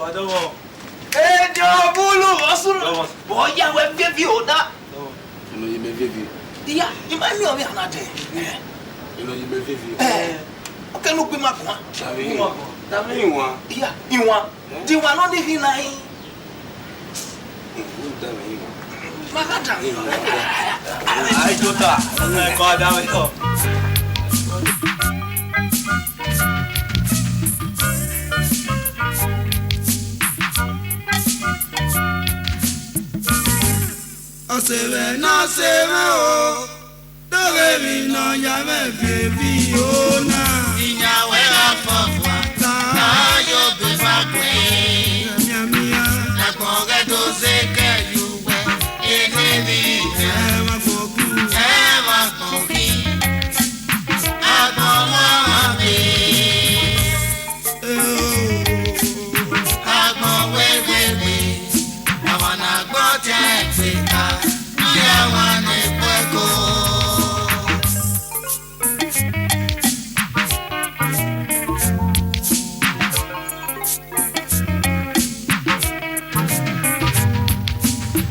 Eh, Dieu, boulot, bon, il y a un vieux là. Il me vieux. Il m'a mis en vernade. Il me vieux. Ok, nous pouvons quoi? Dis-moi. Dis-moi, non, dis-moi. Makata. Ai, Jota. Kau dah betul. Oseve na seve o, dove vino ya me bebi o na. Inyawe afofwa, na yo befakwe. Mia. Na konge doze ke yuwe, enevi. Ema foku. Ema kongi, agoma mami. Agoma wewewe, awana gbote fika, ayawane kweko.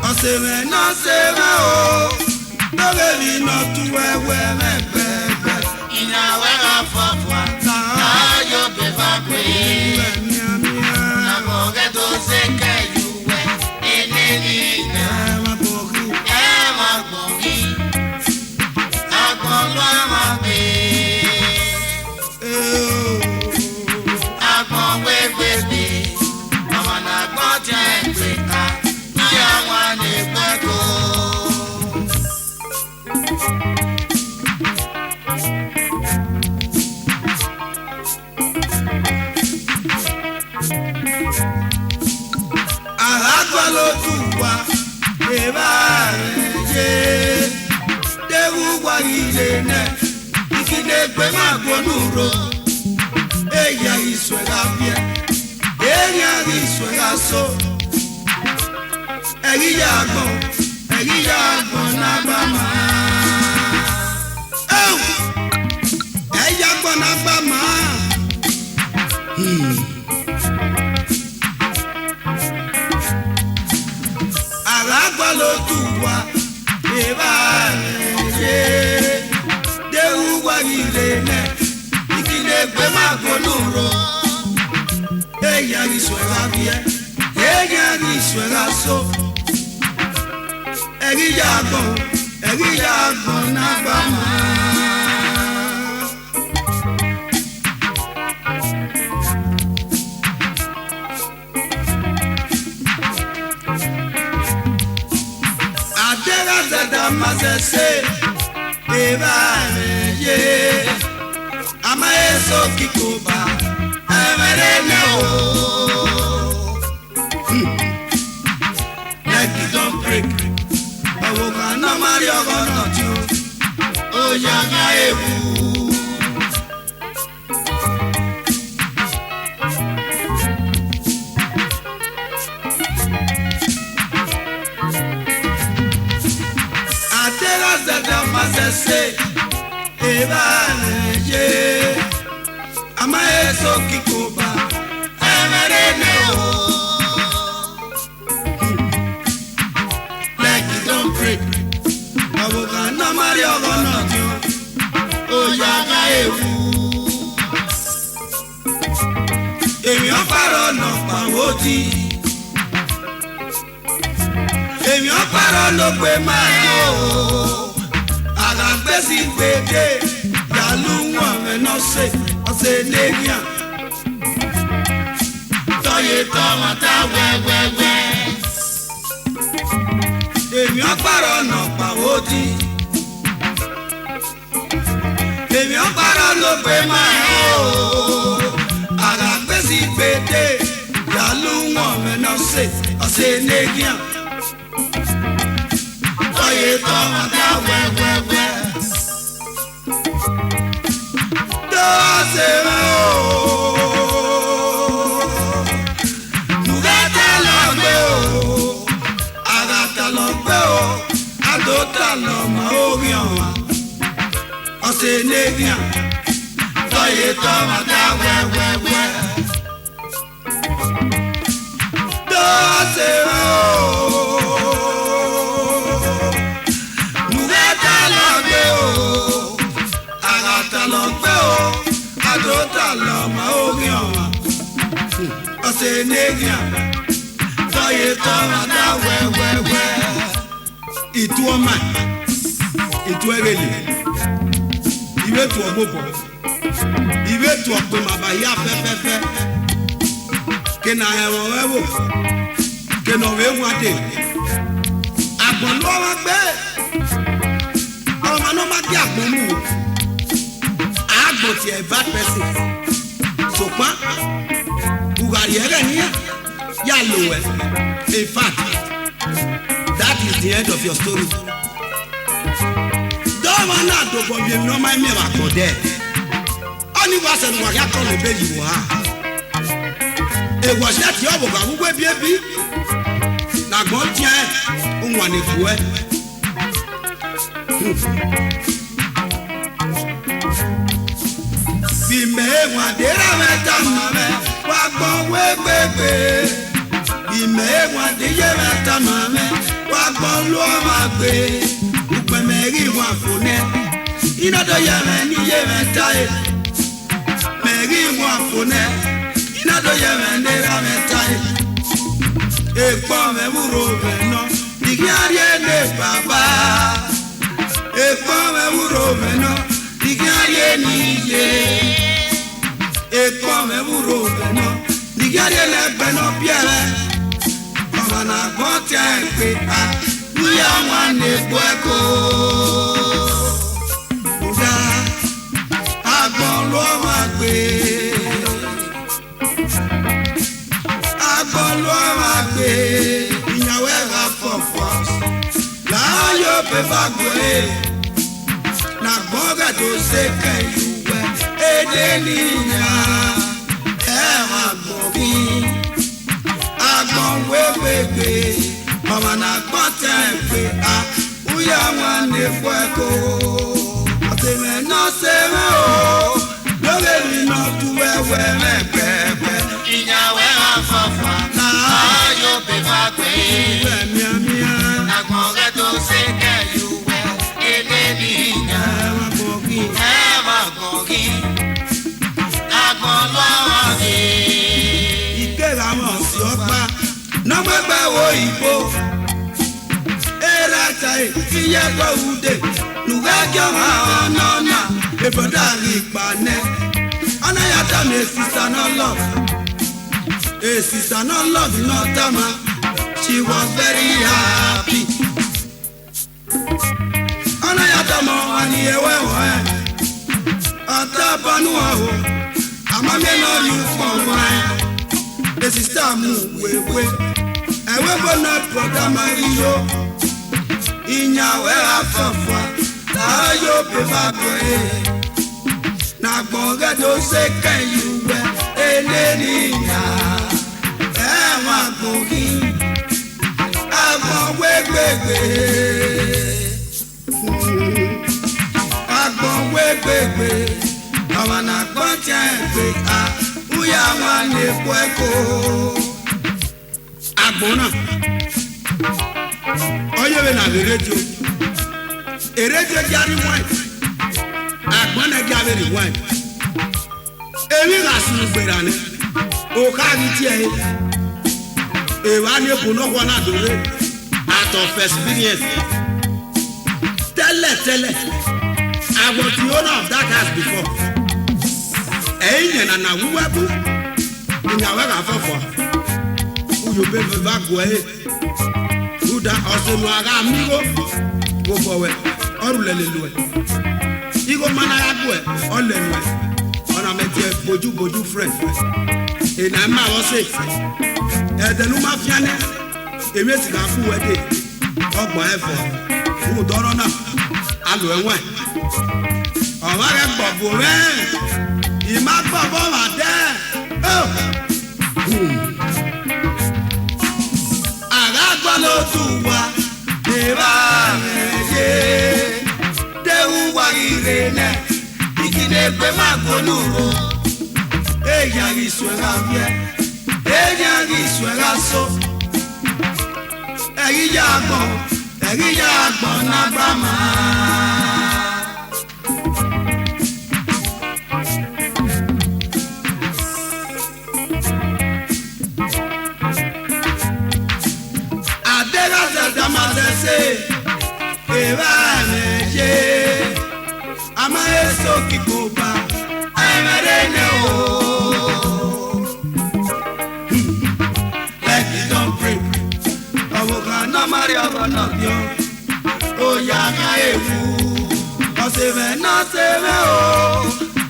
Oseve na seve o, dove vino tu wewe me bebe. Inyawe afofwa, na yo befakwe. Mia. Na konge doze ke yuwe, enevi. Ema foku. Ema kongi, agoma mami. Agbon wewewe, ọmọ na gbọ́n jẹ́ ìgbéka, ní àwọn àlèpẹ́kọ̀. Aragba ló tù wá, èbá rẹ̀ yé. Déwú wá ilé nẹ̀, ìkíni pé má gbónú ro. Èyà ìṣòra bíẹ̀, èyà ìṣòra so. Ẹ̀rí yà gbọ̀n nágbà máa. Ẹ̀yà gbọ̀n nágbà máa. Aragba ló tù wá, èbá rẹ̀ yé. Déwú wá ilé nẹ̀, ìkíni pé má gbónú ro. Èyà ìṣòra bíẹ̀, èyà ìṣòra so. Ẹ̀rí yà gbọ̀n nágbà máa. Adera zada mazese, eba ye. Ama eso kikoba, emere ne o. Like you don't break. Awoka na Mario gonna do. Oh yanga ewu. Adera zada mazese, eba ye. Ama eso kikoba, emere ne o. Like you don't break. Awoka na Mario gonna do. Oh yanga ewu. Èèyàn parọ́ nà pàwọ́ di. Èèyàn parọ́ ló pé máa yọ. Àgàgbèsì gbèdé. Yàlú wọn mẹ́nà ṣe ọ̀sẹ̀ lẹ́yìn. Tọ́yẹ tọ́mọ tá wẹ́wẹ́wẹ́. Èèyàn parọ́ nà pàwọ́ di. Èèyàn parọ́ ló pé máa yọ. Àgàgbèsì gbèdé. Yàlú wọn mẹ́nà ṣe ọ̀sẹ̀ lẹ́yìn. Tọ́yẹ tọ́mọ tá wẹ́wẹ́wẹ́. Dọ́sẹ̀ o. Nùgẹ́tà lọ gbé o. Àgàtà lọ gbé o. Àdótà lọ mọ orí ọ̀wà. Ọ̀sẹ̀ lẹ́yìn. Tọ́yẹ tọ́mọ tá wẹ́wẹ́wẹ́. c'est Mugata l'anglais, Arata l'anglais, Adota l'homme, Orion. C'est négrien, soyez tomata, ouais. Et toi, man, et toi, relé. Il veut toi, bobo. Il veut toi, pour ma baïa, fait. Que n'a rien, ouais, que n'en veut voir des. A bon, l'homme, on m'a non m'a dit à bon mou. A bon, tu es bad person. So quoi? In fact, that is the end of your story. Don't want to go be no my me about there. Only was and what happened to baby you are. It was that your book, who will be a big. Now go to one if you be made one day. Wagbon wegbegbe ime wan de ye meta mame wagbon lo ma gbe upe meri wan fone ina do ye me ni ye meta e meri wan fone ina do ye me ne ra meta e pon me muro be no digiari ne baba e pon me muro be no digiari ni ye e come muro beno digari le beno piere mama na gote pe a nuya wane kweko uda agbon lo ma gbe ìyàwó ra fọfọ la yo pe bagwe na gbọ́gà tó ṣe kẹ́yùwẹ́ èdè nìyàn ẹ̀wọ̀n àgbọ̀bí agbọ̀nwébègbè ọmọ náà gbọ́ tẹ̀ pé a wúyà wọn ní fúẹ́kọ̀ ọ̀tẹ̀mẹ̀ náà ṣe rẹ̀ o lórí mi náà tú wẹ́wẹ́ mẹ́pẹ́pẹ́ ìyàwó ra fọfọ la yo pe bagwe na gbọ́gà tó ṣe kẹ́yùwẹ́ èdè nìyàn ẹ̀wọ̀n àgbọ̀bí agbọ̀nwébègbè. ìkéra mọ̀ sí ọgbà nọ́gbẹ́gbẹ́ wo ìbò erata ìyẹ́ gbọ́wúdé nùgbẹ́jọ́ ọ̀nà ìbọ̀dá ìpànẹ́ ọ̀nàyàtọ̀ mi èsìsà náà love náà tàmá she was very happy ọ̀nàyàtọ̀ mọ̀ àníyẹ̀wẹ̀ wọ̀ ẹ̀ ọ̀tá bọ́nú ọ̀hún àmọ́ mi náà yóò fọ̀ wọ́n ẹ̀ èsìsà mú wéwé ẹ̀wẹ́ bọ́ náà bọ̀dá máa rí yó ìyàwó afọ̀fọ̀ láyò bí bá gbé nàgbọ̀ngẹ́ tó ṣe kẹ́yùwẹ́ eléníyà ẹ̀wọ̀n àgbọ̀ngí agbọ̀nwégbègbè agbọ̀nwégbègbè ọmọ nàgbọ̀n tí a ń gbé a wúyà wọn lè pọ̀ ẹ̀kọ́ àgbọ̀n náà ọyẹ́wé nà rédíò rédíò jáde wáìn àgbọ̀n náà jáde rí wáìn èmi kà sùn gbèrà ni òkà ní tiẹ̀ èèwà ní ebùnà wọn náà dòwe out of experience tẹ́lẹ̀ I was the owner of that house before ẹ̀yìn yẹn nana wúwẹ́ bú ìyàwó kà fọ́fọ́ wúyọ̀ bẹ́ẹ̀ fẹ́ bá gbọ́ ẹ̀ da ọsẹnu aga amigo go bọwẹ ọrùlẹlẹlu ẹ igo mana ya bu ẹ ọlẹnu ẹ ọ̀nà mẹtẹ bojú friend ẹnà ẹ máa wọ́n sè ẹ̀dẹ̀nu máa fi ẹnẹ èmi èsì náà fún wẹ́dẹ̀ ọgbọ̀n ẹ̀fọ́ fún dọ́rọ́ náà alò ẹ̀wọ̀n ọ̀wá rẹ̀ gbọ̀bù rẹ̀ ìmá gbọ̀bọ̀ wà dẹ́ lótú wa ìbá méje déhùn wá ire nẹ ìkìlẹ̀ pé má gbónú ro èyàn ìṣúra bíẹ èyàn ìṣúra so Erija gbọ̀n n'agbama. Adérazẹ̀ damasẹ̀sẹ̀ èrè ẹ̀mẹ̀jẹ̀ amáyéso kíkóba ẹ̀mẹ̀rẹ̀ ní o. Like you don't pray. Na Maria Banabio, oh Yana Efu, Oseve na Seve o,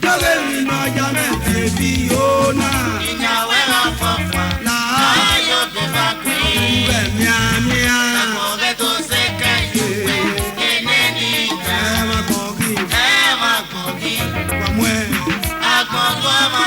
Kage mi no Yame baby ona. Inyawe mafafa, La ayo beba kwi. Ube mia. Nakoge to seka yuwe, eneni ka. Ema kogi, Ema kogi, kwa mwe. akongo ama